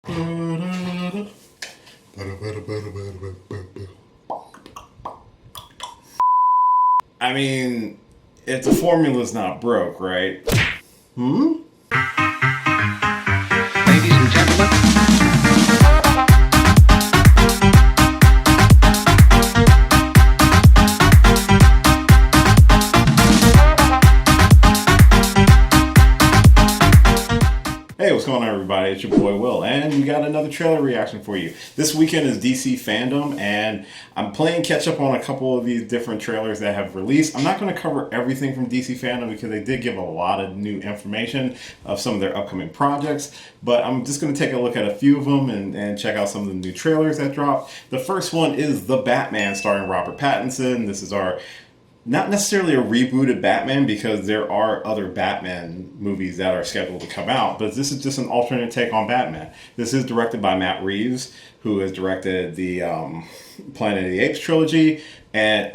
I mean, if the formula's not broke, right? Ladies and gentlemen. Hey, what's going on, everybody? It's your boy Will, and we got another trailer reaction for you. This weekend is DC Fandom, and I'm playing catch up on a couple of these different trailers that have released. I'm not going to cover everything from DC Fandom because they did give a lot of new information of some of their upcoming projects, but I'm just going to take a look at a few of them and check out some of the new trailers that dropped. The first one is The Batman, starring Robert Pattinson. This is our not necessarily a rebooted Batman because there are other Batman movies that are scheduled to come out, but this is just an alternate take on Batman. This is directed by Matt Reeves, who has directed the Planet of the Apes trilogy, and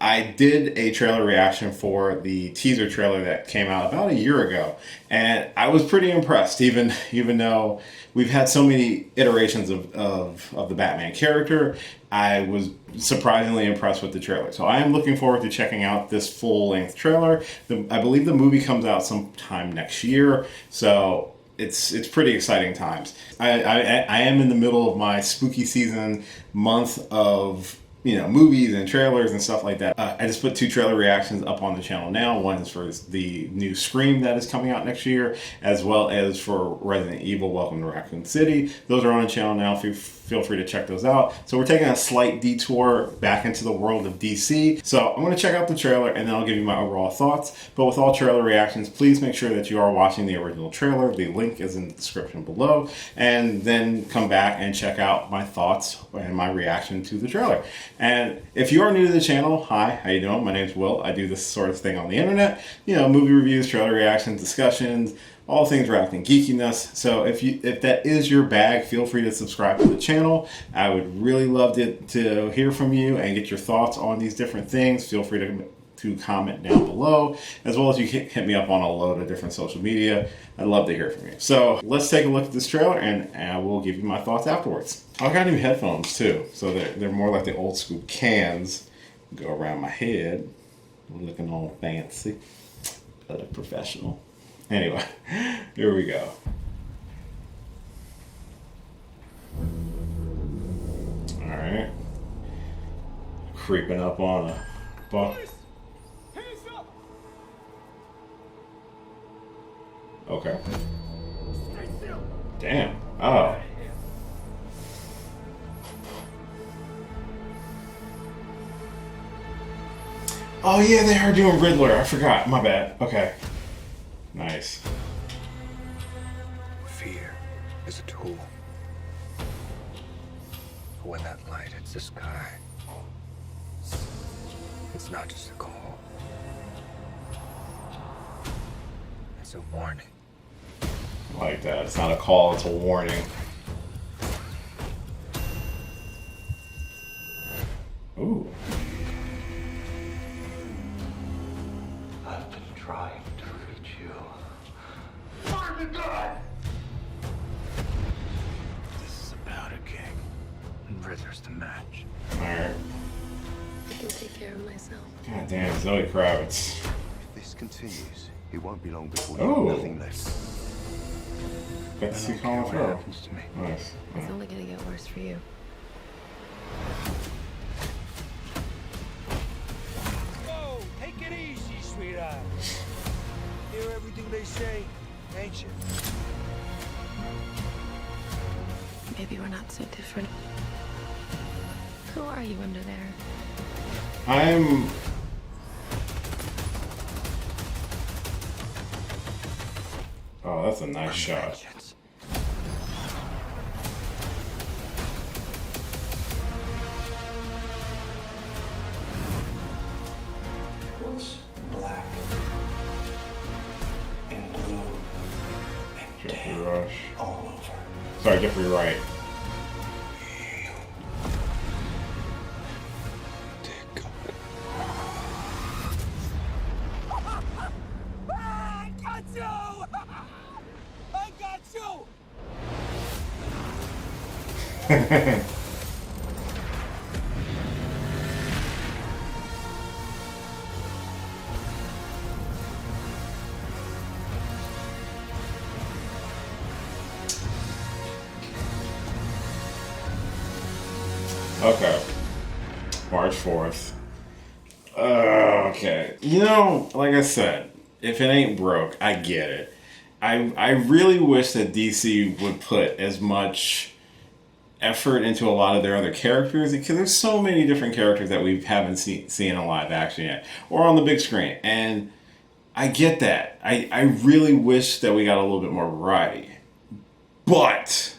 I did a trailer reaction for the teaser trailer that came out about a year ago, and I was pretty impressed, even though we've had so many iterations of the Batman character. I was surprisingly impressed with the trailer. So I am looking forward to checking out this full-length trailer. I believe the movie comes out sometime next year, so it's pretty exciting times. I am in the middle of my spooky season month of movies and trailers and stuff like that. I just put 2 trailer reactions up on the channel now. One is for the new Scream that is coming out next year, as well as for Resident Evil Welcome to Raccoon City. Those are on the channel now. Feel free to check those out. So we're taking a slight detour back into the world of DC. So I'm going to check out the trailer and then I'll give you my overall thoughts. But with all trailer reactions, please make sure that you are watching the original trailer. The link is in the description below. And then come back and check out my thoughts and my reaction to the trailer. And if you are new to the channel, hi, how you doing? My name's Will. I do this sort of thing on the internet. Movie reviews, trailer reactions, discussions, all things wrapped in geekiness. So if that is your bag, feel free to subscribe to the channel. I would really love to hear from you and get your thoughts on these different things. Feel free to comment down below, as well as you can hit me up on a load of different social media. I'd love to hear from you. So let's take a look at this trailer and I will give you my thoughts afterwards. I got new headphones too, so they're more like the old school cans. Go around my head, looking all fancy, but a professional. Anyway, here we go. All right, creeping up on a buck. Okay. Damn. Oh. Oh yeah, they are doing Riddler. I forgot. My bad. Okay. Nice. Fear is a tool. But when that light hits the sky, it's not just a call. It's a warning. I like that. It's not a call, it's a warning. Ooh. I've been trying to reach you. Fire the gun! This is about a king, and Riddler's the match. Alright. I can take care of myself. God damn, Zoe Kravitz. If this continues, it won't be long before you Oh. have nothing left. Got to see I don't Colin care what Farrell. happens to me. Nice. It's only gonna get worse for you. Whoa, take it easy, sweetheart. Hear everything they say, ain't you? Maybe we're not so different. Who are you under there? I'm... Oh, that's a nice shot. Vengeance. Was black and blue and Jeffrey dead Rush. all over. Sorry, Jeffrey Wright. Dear God. I got you! I got you! Okay. March 4th. Okay. You know, like I said, if it ain't broke, I get it. I really wish that DC would put as much effort into a lot of their other characters, because there's so many different characters that we haven't seen in live action yet or on the big screen. And I get that. I really wish that we got a little bit more variety. But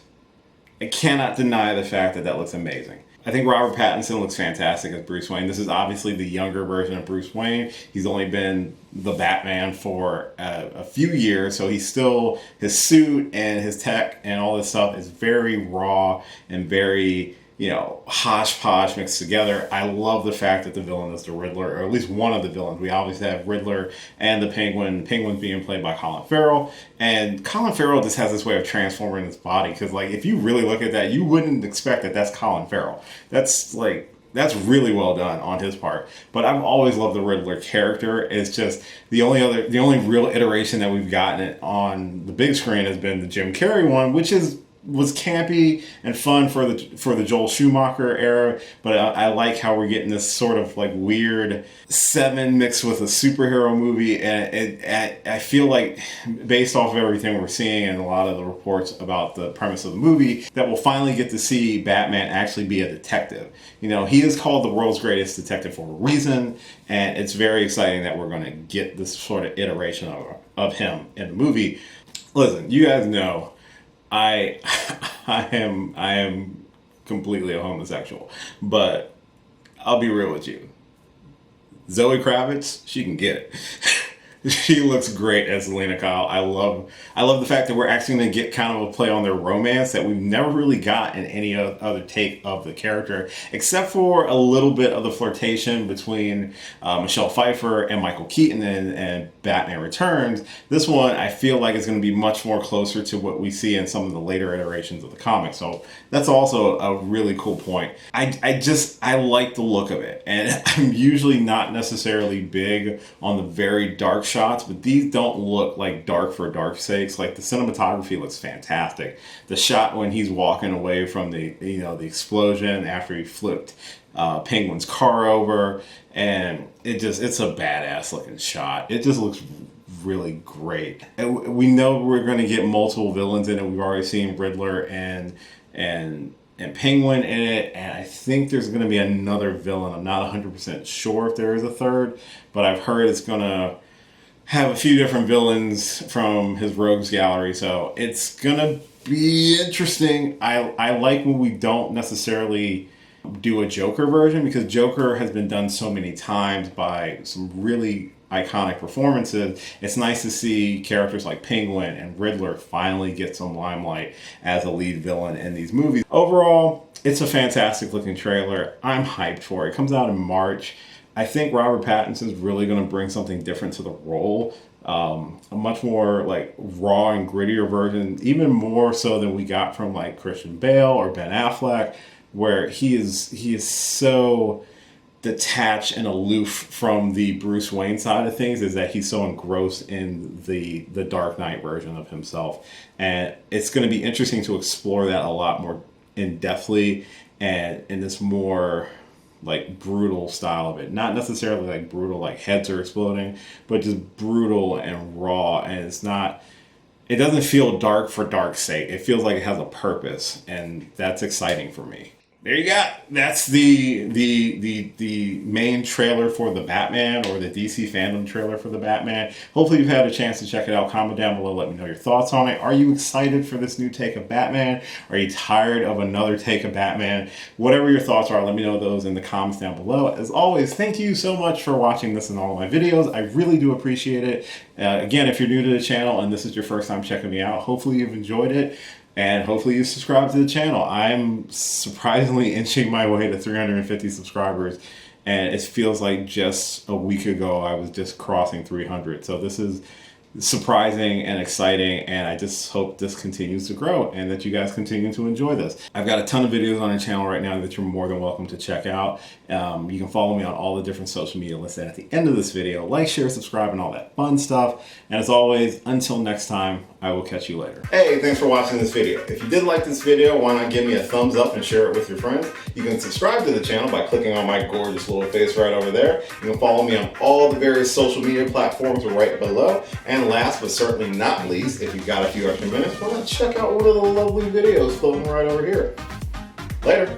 I cannot deny the fact that that looks amazing. I think Robert Pattinson looks fantastic as Bruce Wayne. This is obviously the younger version of Bruce Wayne. He's only been the Batman for a few years, so he's still, his suit and his tech and all this stuff is very raw and very, you know, hodgepodge mixed together. I love the fact that the villain is the Riddler, or at least one of the villains. We obviously have Riddler and the Penguin. Penguin's being played by Colin Farrell, and Colin Farrell just has this way of transforming his body, because like if you really look at that, you wouldn't expect that that's Colin Farrell. That's really well done on his part. But I've always loved the Riddler character. It's just the only real iteration that we've gotten on the big screen has been the Jim Carrey one, which was campy and fun for the Joel Schumacher era, but I like how we're getting this sort of like weird Seven mixed with a superhero movie, and I feel like, based off of everything we're seeing and a lot of the reports about the premise of the movie, that we'll finally get to see Batman actually be a detective. You know, he is called the world's greatest detective for a reason, and it's very exciting that we're going to get this sort of iteration of him in the movie. Listen, you guys know I am completely a homosexual, but I'll be real with you. Zoe Kravitz, she can get it. She looks great as Selena Kyle. I love the fact that we're actually going to get kind of a play on their romance that we've never really got in any other take of the character, except for a little bit of the flirtation between Michelle Pfeiffer and Michael Keaton and Batman Returns. This one, I feel like, is going to be much more closer to what we see in some of the later iterations of the comic. So that's also a really cool point. I like the look of it, and I'm usually not necessarily big on the very dark shots, but these don't look like dark for dark's sakes. Like, the cinematography looks fantastic. The shot when he's walking away from the explosion after he flipped Penguin's car over, and it's a badass looking shot. It just looks really great. And we know we're going to get multiple villains in it. We've already seen Riddler and Penguin in it, and I think there's going to be another villain. I'm not 100% sure if there is a third, but I've heard it's going to have a few different villains from his rogues gallery, so it's going to be interesting. I like when we don't necessarily do a Joker version, because Joker has been done so many times by some really iconic performances. It's nice to see characters like Penguin and Riddler finally get some limelight as a lead villain in these movies. Overall, it's a fantastic looking trailer. I'm hyped for it. It comes out in March. I think Robert Pattinson's really going to bring something different to the role. A much more like raw and grittier version, even more so than we got from like Christian Bale or Ben Affleck, where he is so detached and aloof from the Bruce Wayne side of things, is that he's so engrossed in the Dark Knight version of himself. And it's going to be interesting to explore that a lot more in-depthly and in this more like brutal style of it. Not necessarily like brutal, like heads are exploding, but just brutal and raw. And it doesn't feel dark for dark's sake. It feels like it has a purpose, and that's exciting for me. There you go. That's the main trailer for the Batman, or the DC fandom trailer for the Batman. Hopefully you've had a chance to check it out. Comment down below, let me know your thoughts on it. Are you excited for this new take of Batman? Are you tired of another take of Batman? Whatever your thoughts are, let me know those in the comments down below. As always, thank you so much for watching this and all of my videos. I really do appreciate it. Again, if you're new to the channel and this is your first time checking me out, hopefully you've enjoyed it. And hopefully you subscribe to the channel. I'm surprisingly inching my way to 350 subscribers. And it feels like just a week ago I was just crossing 300. So this is surprising and exciting, and I just hope this continues to grow and that you guys continue to enjoy this. I've got a ton of videos on our channel right now that you're more than welcome to check out. You can follow me on all the different social media listed at the end of this video. Like, share, subscribe, and all that fun stuff. And as always, until next time, I will catch you later. Hey, thanks for watching this video. If you did like this video, why not give me a thumbs up and share it with your friends? You can subscribe to the channel by clicking on my gorgeous little face right over there. You can follow me on all the various social media platforms right below. And last but certainly not least, if you've got a few extra minutes, why not check out one of the lovely videos floating right over here. Later.